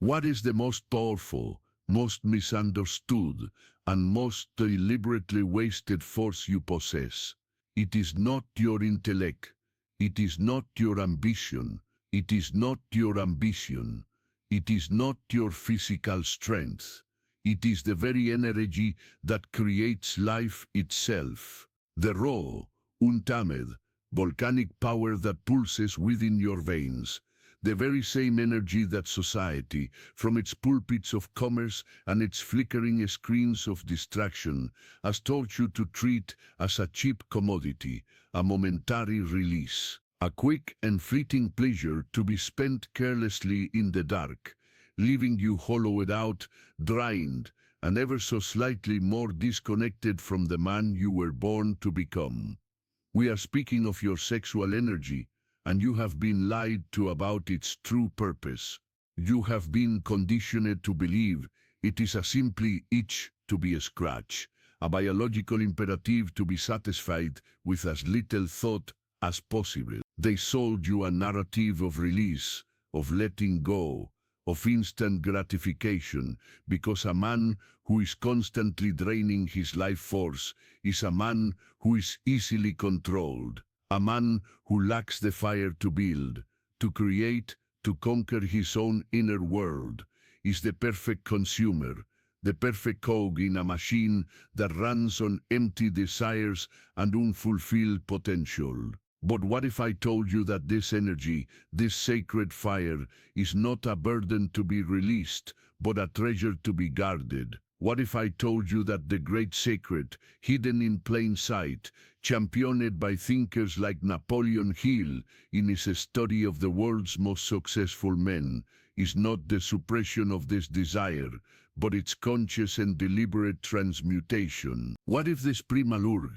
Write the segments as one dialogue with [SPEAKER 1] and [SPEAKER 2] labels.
[SPEAKER 1] What is the most powerful, most misunderstood, and most deliberately wasted force you possess? It is not your intellect. It is not your ambition. It is not your ambition. It is not your physical strength. It is the very energy that creates life itself. The raw, untamed, volcanic power that pulses within your veins. The very same energy that society, from its pulpits of commerce and its flickering screens of distraction, has taught you to treat as a cheap commodity, a momentary release, a quick and fleeting pleasure to be spent carelessly in the dark, leaving you hollowed out, drained, and ever so slightly more disconnected from the man you were born to become. We are speaking of your sexual energy, and you have been lied to about its true purpose. You have been conditioned to believe it is a simply itch to be scratched, a biological imperative to be satisfied with as little thought as possible. They sold you a narrative of release, of letting go, of instant gratification, because a man who is constantly draining his life force is a man who is easily controlled. A man who lacks the fire to build, to create, to conquer his own inner world, is the perfect consumer, the perfect cog in a machine that runs on empty desires and unfulfilled potential. But what if I told you that this energy, this sacred fire, is not a burden to be released, but a treasure to be guarded? What if I told you that the great secret, hidden in plain sight, championed by thinkers like Napoleon Hill in his study of the world's most successful men, is not the suppression of this desire, but its conscious and deliberate transmutation? What if this primalurg,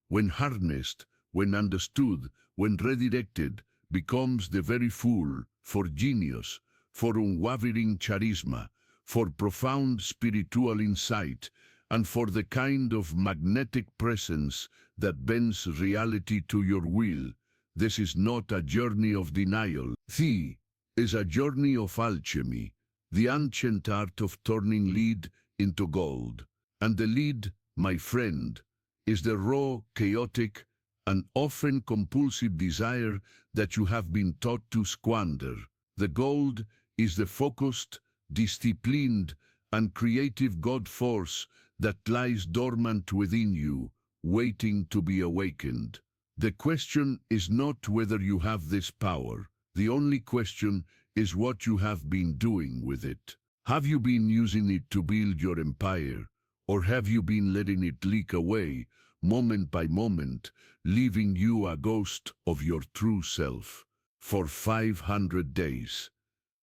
[SPEAKER 1] when harnessed, when understood, when redirected, becomes the very fuel for genius, for unwavering charisma, for profound spiritual insight, and for the kind of magnetic presence that bends reality to your will? This is not a journey of denial. This is a journey of alchemy, the ancient art of turning lead into gold. And the lead, my friend, is the raw, chaotic, and often compulsive desire that you have been taught to squander. The gold is the focused, disciplined, and creative God force that lies dormant within you, waiting to be awakened. The question is not whether you have this power. The only question is what you have been doing with it. Have you been using it to build your empire, or have you been letting it leak away, moment by moment, leaving you a ghost of your true self for 500 days?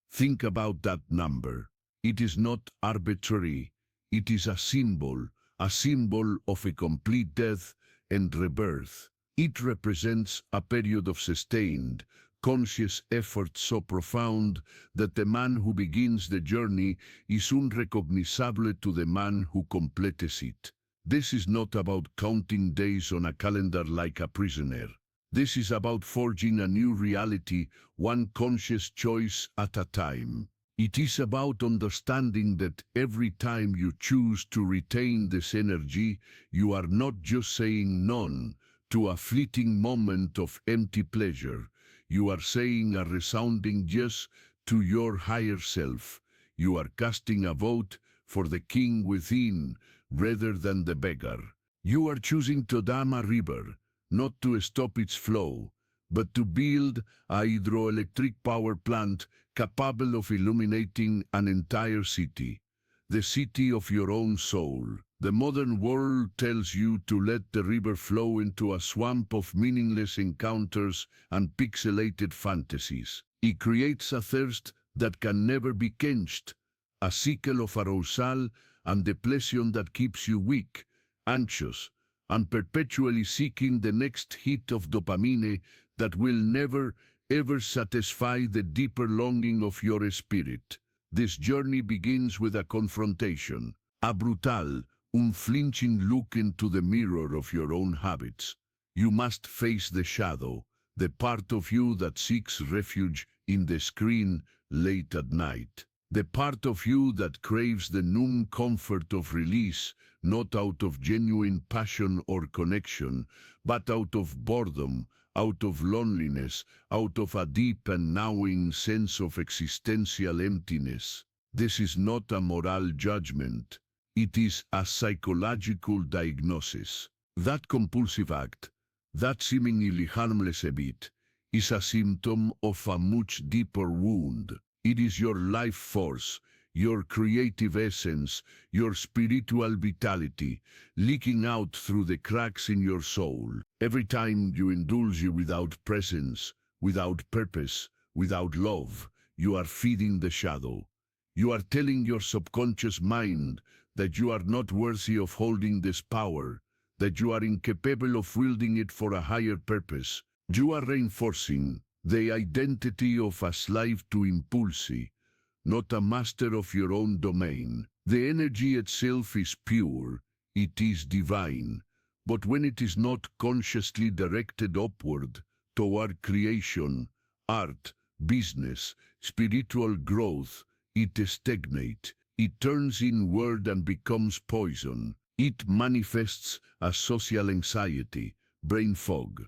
[SPEAKER 1] Think about that number. It is not arbitrary. It is a symbol of a complete death and rebirth. It represents a period of sustained, conscious effort so profound that the man who begins the journey is unrecognizable to the man who completes it. This is not about counting days on a calendar like a prisoner. This is about forging a new reality, one conscious choice at a time. It is about understanding that every time you choose to retain this energy, you are not just saying none to a fleeting moment of empty pleasure. You are saying a resounding yes to your higher self. You are casting a vote for the king within rather than the beggar. You are choosing to dam a river, not to stop its flow, but to build a hydroelectric power plant capable of illuminating an entire city, the city of your own soul. The modern world tells you to let the river flow into a swamp of meaningless encounters and pixelated fantasies. It creates a thirst that can never be quenched, a cycle of arousal and depletion that keeps you weak, anxious, and perpetually seeking the next hit of dopamine that will never, ever satisfy the deeper longing of your spirit. This journey begins with a confrontation, a brutal, unflinching look into the mirror of your own habits. You must face the shadow, the part of you that seeks refuge in the screen late at night. The part of you that craves the numb comfort of release, not out of genuine passion or connection, but out of boredom, out of loneliness, out of a deep and gnawing sense of existential emptiness. This is not a moral judgment. It is a psychological diagnosis. That compulsive act, that seemingly harmless habit, is a symptom of a much deeper wound. It is your life force, your creative essence, your spiritual vitality, leaking out through the cracks in your soul. Every time you indulge without presence, without purpose, without love, you are feeding the shadow. You are telling your subconscious mind that you are not worthy of holding this power, that you are incapable of wielding it for a higher purpose. You are reinforcing the identity of a slave to impulse, not a master of your own domain. The energy itself is pure, it is divine, but when it is not consciously directed upward, toward creation, art, business, spiritual growth, it stagnates, it turns inward and becomes poison. It manifests as social anxiety, brain fog,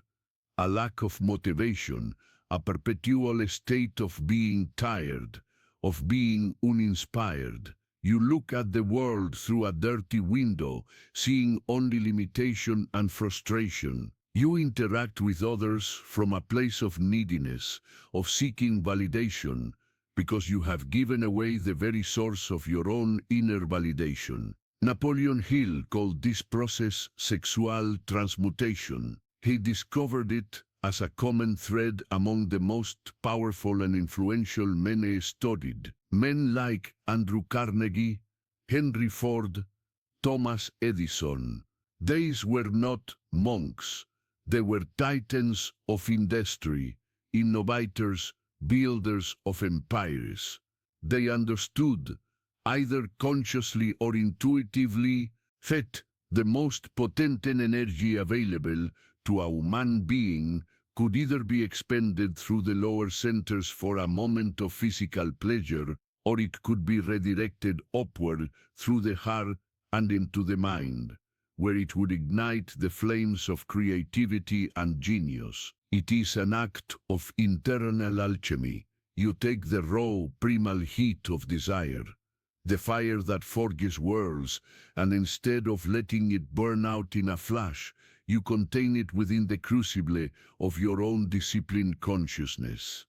[SPEAKER 1] a lack of motivation, a perpetual state of being tired, of being uninspired. You look at the world through a dirty window, seeing only limitation and frustration. You interact with others from a place of neediness, of seeking validation, because you have given away the very source of your own inner validation. Napoleon Hill called this process sexual transmutation. He discovered it as a common thread among the most powerful and influential men he studied. Men like Andrew Carnegie, Henry Ford, Thomas Edison. These were not monks. They were titans of industry, innovators, builders of empires. They understood, either consciously or intuitively, that the most potent energy available to a human being could either be expended through the lower centers for a moment of physical pleasure, or it could be redirected upward through the heart and into the mind, where it would ignite the flames of creativity and genius. It is an act of internal alchemy. You take the raw, primal heat of desire, the fire that forges worlds, and instead of letting it burn out in a flash, you contain it within the crucible of your own disciplined consciousness.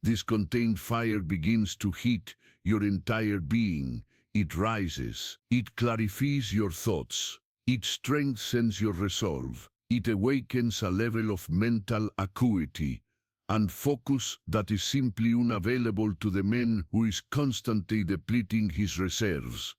[SPEAKER 1] This contained fire begins to heat your entire being. It rises, it clarifies your thoughts, it strengthens your resolve, it awakens a level of mental acuity and focus that is simply unavailable to the man who is constantly depleting his reserves.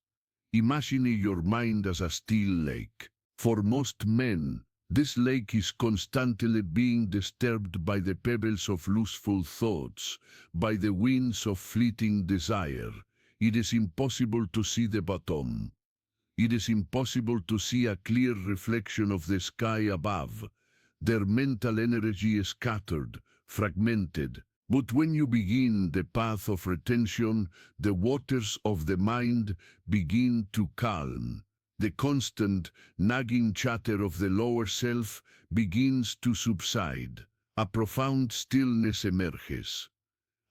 [SPEAKER 1] Imagine your mind as a still lake. For most men, this lake is constantly being disturbed by the pebbles of lustful thoughts, by the winds of fleeting desire. It is impossible to see the bottom. It is impossible to see a clear reflection of the sky above. Their mental energy is scattered, fragmented. But when you begin the path of retention, the waters of the mind begin to calm. The constant, nagging chatter of the lower self begins to subside. A profound stillness emerges.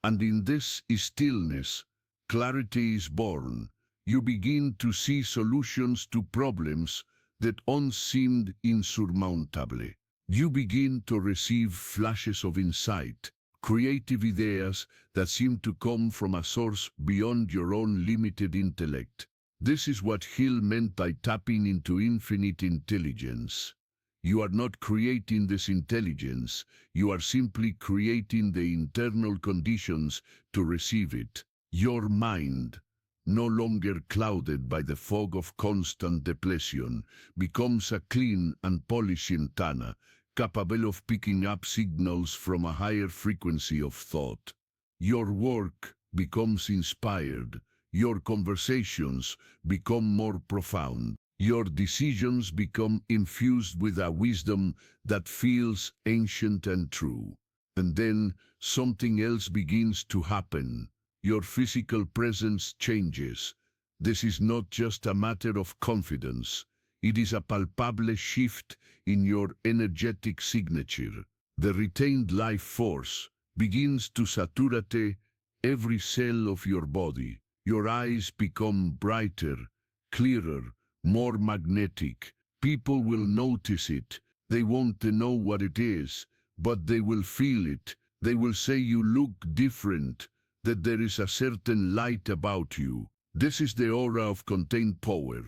[SPEAKER 1] And in this stillness, clarity is born. You begin to see solutions to problems that once seemed insurmountable. You begin to receive flashes of insight, creative ideas that seem to come from a source beyond your own limited intellect. This is what Hill meant by tapping into infinite intelligence. You are not creating this intelligence, you are simply creating the internal conditions to receive it. Your mind, no longer clouded by the fog of constant depletion, becomes a clean and polished antenna, capable of picking up signals from a higher frequency of thought. Your work becomes inspired, your conversations become more profound, your decisions become infused with a wisdom that feels ancient and true. And then something else begins to happen. your physical presence changes. This is not just a matter of confidence. It is a palpable shift in your energetic signature. The retained life force begins to saturate every cell of your body. Your eyes become brighter, clearer, more magnetic. People will notice it. They won't know what it is, but they will feel it. They will say you look different, that there is a certain light about you. This is the aura of contained power.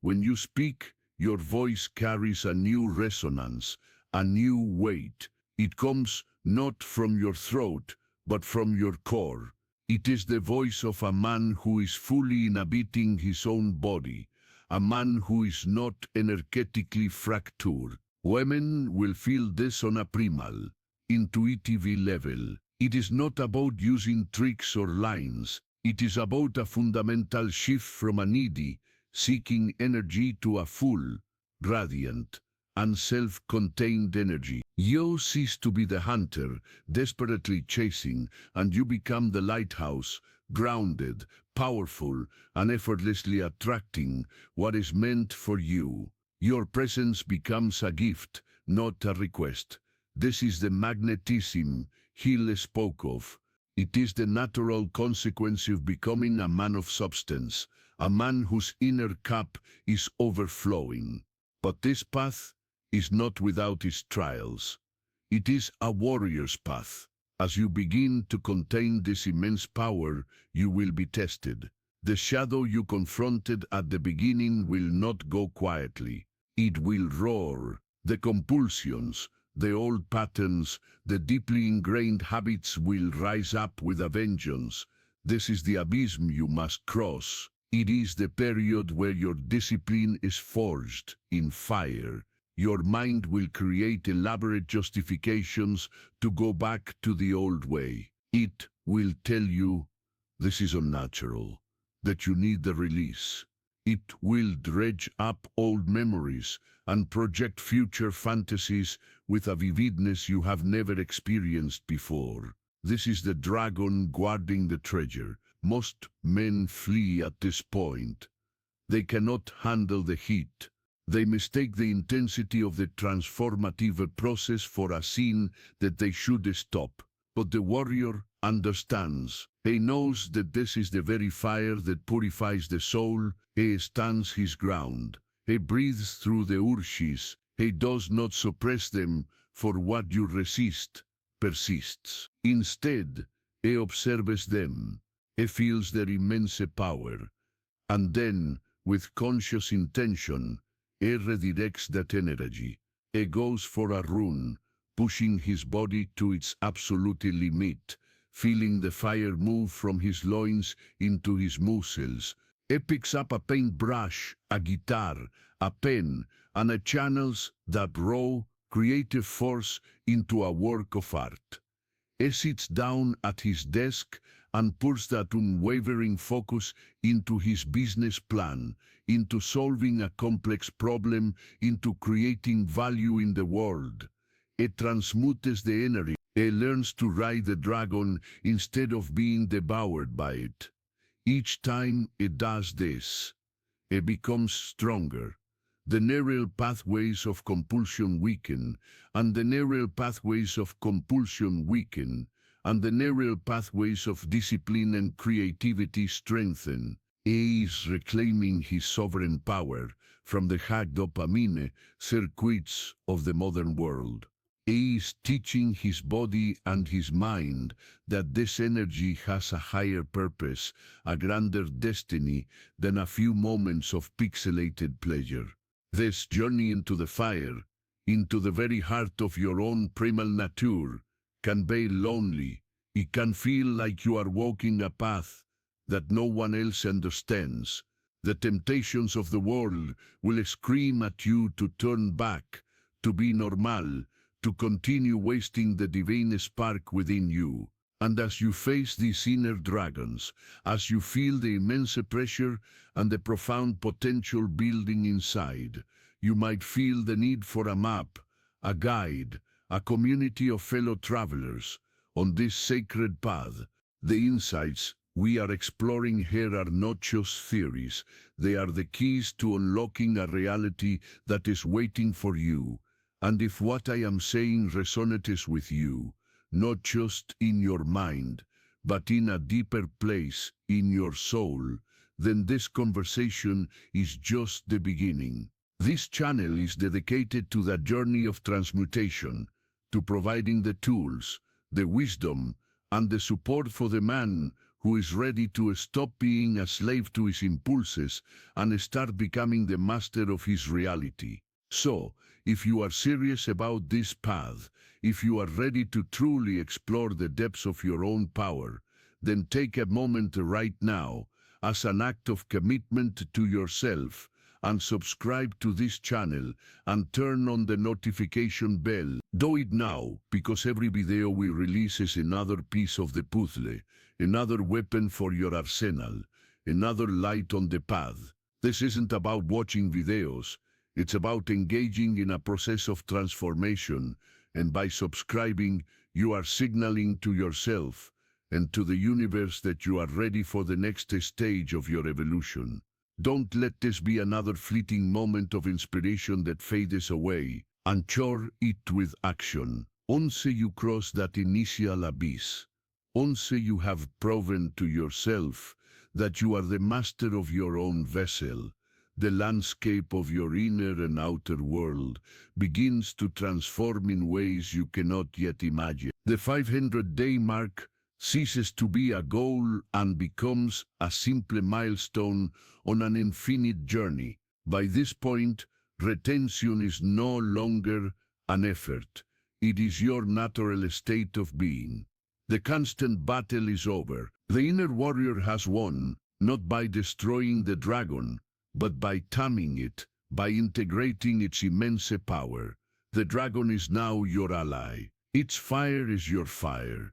[SPEAKER 1] When you speak, your voice carries a new resonance, a new weight. It comes not from your throat, but from your core. It is the voice of a man who is fully inhabiting his own body, a man who is not energetically fractured. Women will feel this on a primal, intuitive level. It is not about using tricks or lines. It is about a fundamental shift from a needy, seeking energy to a full, radiant, and self-contained energy. You cease to be the hunter, desperately chasing, and you become the lighthouse, grounded, powerful, and effortlessly attracting what is meant for you. Your presence becomes a gift, not a request. This is the magnetism Hill spoke of. It is the natural consequence of becoming a man of substance, a man whose inner cup is overflowing. But this path is not without its trials. It is a warrior's path. As you begin to contain this immense power, you will be tested. The shadow you confronted at the beginning will not go quietly. It will roar. The compulsions, the old patterns, the deeply ingrained habits will rise up with a vengeance. This is the abyss you must cross. It is the period where your discipline is forged in fire. Your mind will create elaborate justifications to go back to the old way. It will tell you this is unnatural, that you need the release. It will dredge up old memories and project future fantasies with a vividness you have never experienced before. This is the dragon guarding the treasure. Most men flee at this point. They cannot handle the heat. They mistake the intensity of the transformative process for a scene that they should stop. But the warrior understands. He knows that this is the very fire that purifies the soul. He stands his ground. He breathes through the urges. He does not suppress them, for what you resist persists. Instead, he observes them. He feels their immense power. And then, with conscious intention, he redirects that energy. He goes for a run, pushing his body to its absolute limit, feeling the fire move from his loins into his muscles. He picks up a paintbrush, a guitar, a pen, and he channels that raw, creative force into a work of art. He sits down at his desk and puts that unwavering focus into his business plan, into solving a complex problem, into creating value in the world. He transmutes the energy. He learns to ride the dragon instead of being devoured by it. Each time it does this, it becomes stronger. The neural pathways of compulsion weaken, and the neural pathways of compulsion weaken, and the neural pathways of discipline and creativity strengthen. He is reclaiming his sovereign power from the high dopamine circuits of the modern world. He is teaching his body and his mind that this energy has a higher purpose, a grander destiny than a few moments of pixelated pleasure. This journey into the fire, into the very heart of your own primal nature, can be lonely. It can feel like you are walking a path that no one else understands. The temptations of the world will scream at you to turn back, to be normal, to continue wasting the divine spark within you. And as you face these inner dragons, as you feel the immense pressure and the profound potential building inside, you might feel the need for a map, a guide, a community of fellow travelers on this sacred path. The insights we are exploring here are not just theories, they are the keys to unlocking a reality that is waiting for you. And if what I am saying resonates with you, not just in your mind, but in a deeper place in your soul, then this conversation is just the beginning. This channel is dedicated to the journey of transmutation, to providing the tools, the wisdom, and the support for the man who is ready to stop being a slave to his impulses and start becoming the master of his reality. So, if you are serious about this path, if you are ready to truly explore the depths of your own power, then take a moment right now, as an act of commitment to yourself, and subscribe to this channel and turn on the notification bell. Do it now, because every video we release is another piece of the puzzle, another weapon for your arsenal, another light on the path. This isn't about watching videos, it's about engaging in a process of transformation, and by subscribing, you are signaling to yourself and to the universe that you are ready for the next stage of your evolution. Don't let this be another fleeting moment of inspiration that fades away. Anchor it with action. Once you cross that initial abyss, once you have proven to yourself that you are the master of your own vessel, the landscape of your inner and outer world begins to transform in ways you cannot yet imagine. The 500-day mark ceases to be a goal and becomes a simple milestone on an infinite journey. By this point, retention is no longer an effort. It is your natural state of being. The constant battle is over. The inner warrior has won, not by destroying the dragon, but by taming it, by integrating its immense power. The dragon is now your ally. Its fire is your fire.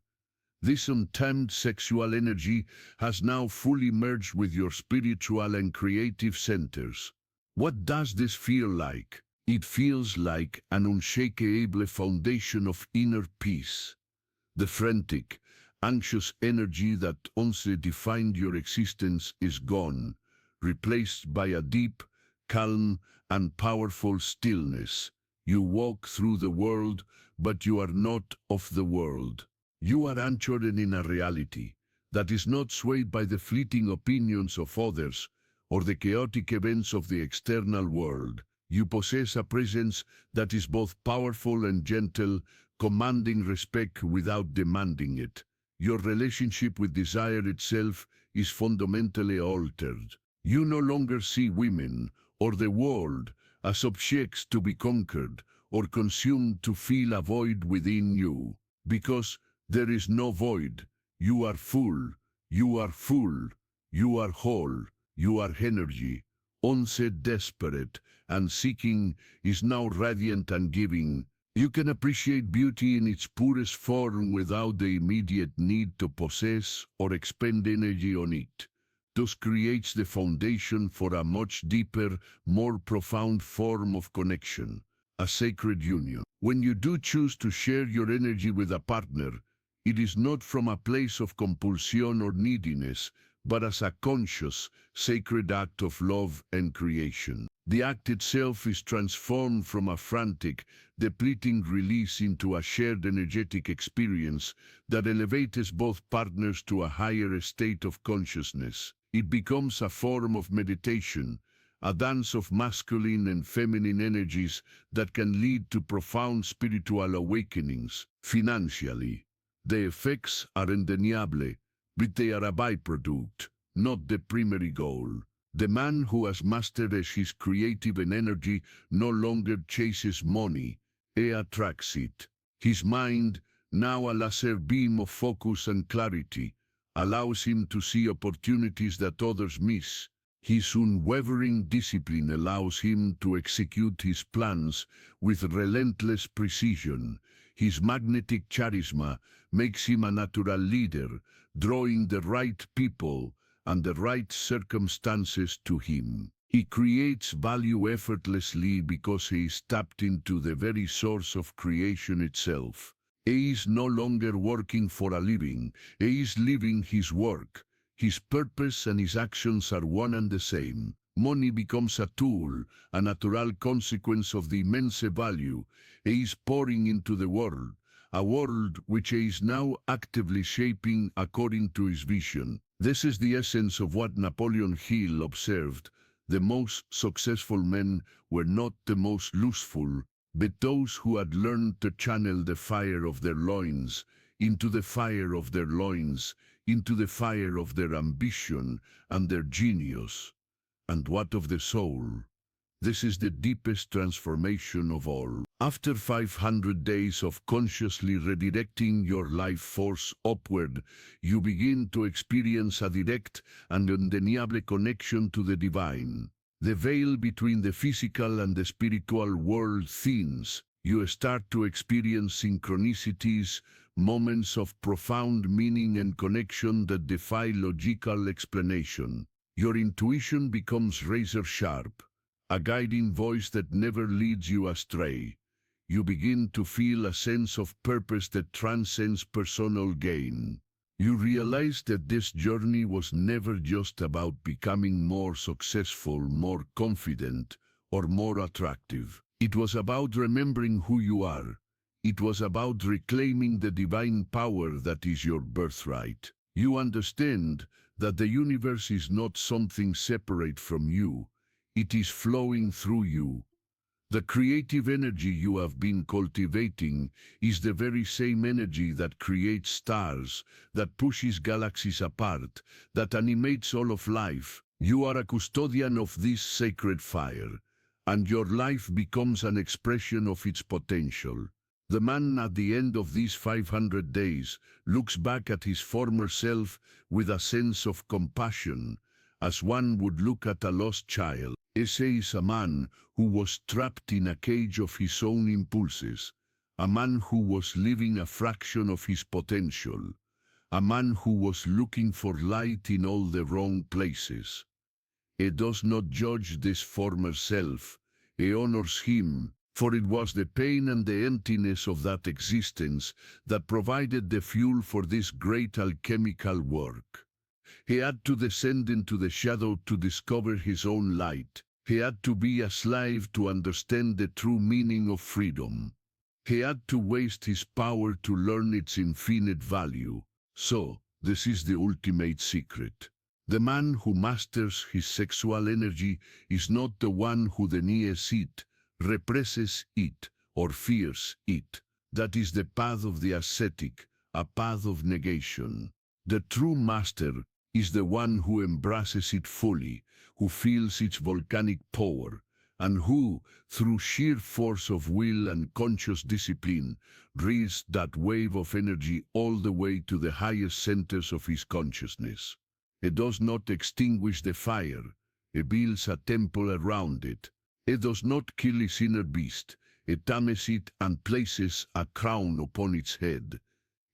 [SPEAKER 1] This untamed sexual energy has now fully merged with your spiritual and creative centers. What does this feel like? It feels like an unshakable foundation of inner peace. The frantic, anxious energy that once defined your existence is gone, replaced by a deep, calm, and powerful stillness. You walk through the world, but you are not of the world. You are anchored in a reality that is not swayed by the fleeting opinions of others or the chaotic events of the external world. You possess a presence that is both powerful and gentle, commanding respect without demanding it. Your relationship with desire itself is fundamentally altered. You no longer see women or the world as objects to be conquered or consumed to fill a void within you, because there is no void. You are full, you are full, you are whole, you are energy. Once desperate and seeking is now radiant and giving. You can appreciate beauty in its purest form without the immediate need to possess or expend energy on it. This creates the foundation for a much deeper, more profound form of connection, a sacred union. When you do choose to share your energy with a partner, it is not from a place of compulsion or neediness, but as a conscious, sacred act of love and creation. The act itself is transformed from a frantic, depleting release into a shared energetic experience that elevates both partners to a higher state of consciousness. It becomes a form of meditation, a dance of masculine and feminine energies that can lead to profound spiritual awakenings. Financially, the effects are undeniable, but they are a byproduct, not the primary goal. The man who has mastered his creative and energy no longer chases money, he attracts it. His mind, now a laser beam of focus and clarity, allows him to see opportunities that others miss. His unwavering discipline allows him to execute his plans with relentless precision. His magnetic charisma makes him a natural leader, drawing the right people and the right circumstances to him. He creates value effortlessly because he is tapped into the very source of creation itself. He is no longer working for a living, he is living his work. His purpose and his actions are one and the same. Money becomes a tool, a natural consequence of the immense value he is pouring into the world, a world which he is now actively shaping according to his vision. This is the essence of what Napoleon Hill observed. The most successful men were not the most lustful, but those who had learned to channel the fire of their loins into the fire of their loins, into the fire of their ambition and their genius. And what of the soul? This is the deepest transformation of all. After 500 days of consciously redirecting your life force upward, you begin to experience a direct and undeniable connection to the divine. The veil between the physical and the spiritual world thins. You start to experience synchronicities, moments of profound meaning and connection that defy logical explanation. Your intuition becomes razor sharp, a guiding voice that never leads you astray. You begin to feel a sense of purpose that transcends personal gain. You realize that this journey was never just about becoming more successful, more confident, or more attractive. It was about remembering who you are. It was about reclaiming the divine power that is your birthright. You understand that the universe is not something separate from you. It is flowing through you. The creative energy you have been cultivating is the very same energy that creates stars, that pushes galaxies apart, that animates all of life. You are a custodian of this sacred fire, and your life becomes an expression of its potential. The man at the end of these 500 days looks back at his former self with a sense of compassion, as one would look at a lost child. Ese is a man who was trapped in a cage of his own impulses, a man who was living a fraction of his potential, a man who was looking for light in all the wrong places. He does not judge this former self, he honors him, for it was the pain and the emptiness of that existence that provided the fuel for this great alchemical work. He had to descend into the shadow to discover his own light. He had to be a slave to understand the true meaning of freedom. He had to waste his power to learn its infinite value. So, this is the ultimate secret. The man who masters his sexual energy is not the one who denies it, represses it, or fears it. That is the path of the ascetic, a path of negation. The true master is the one who embraces it fully, who feels its volcanic power, and who, through sheer force of will and conscious discipline, reads that wave of energy all the way to the highest centers of his consciousness. It does not extinguish the fire, it builds a temple around it. It does not kill his inner beast, it tames it and places a crown upon its head.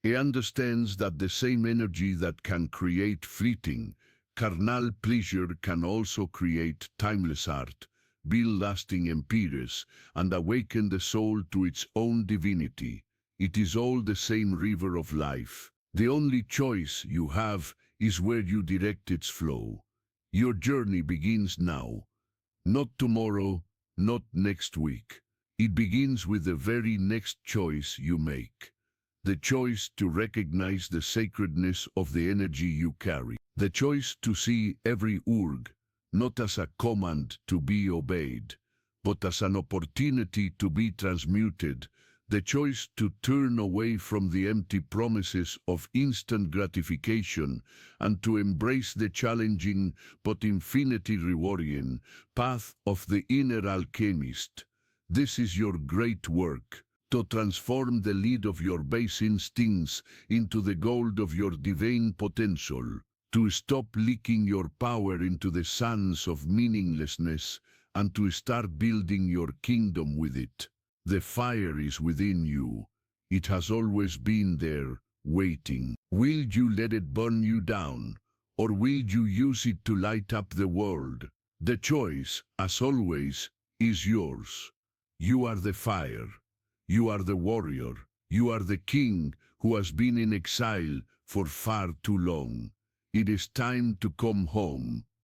[SPEAKER 1] He understands that the same energy that can create fleeting, carnal pleasure can also create timeless art, build lasting empires, and awaken the soul to its own divinity. It is all the same river of life. The only choice you have is where you direct its flow. Your journey begins now. Not tomorrow, not next week. It begins with the very next choice you make. The choice to recognize the sacredness of the energy you carry. The choice to see every urg, not as a command to be obeyed, but as an opportunity to be transmuted. The choice to turn away from the empty promises of instant gratification and to embrace the challenging but infinitely rewarding path of the inner alchemist. This is your great work, to transform the lead of your base instincts into the gold of your divine potential, to stop leaking your power into the sands of meaninglessness and to start building your kingdom with it. The fire is within you. It has always been there, waiting. Will you let it burn you down, or will you use it to light up the world? The choice, as always, is yours. You are the fire. You are the warrior. You are the king who has been in exile for far too long. It is time to come home.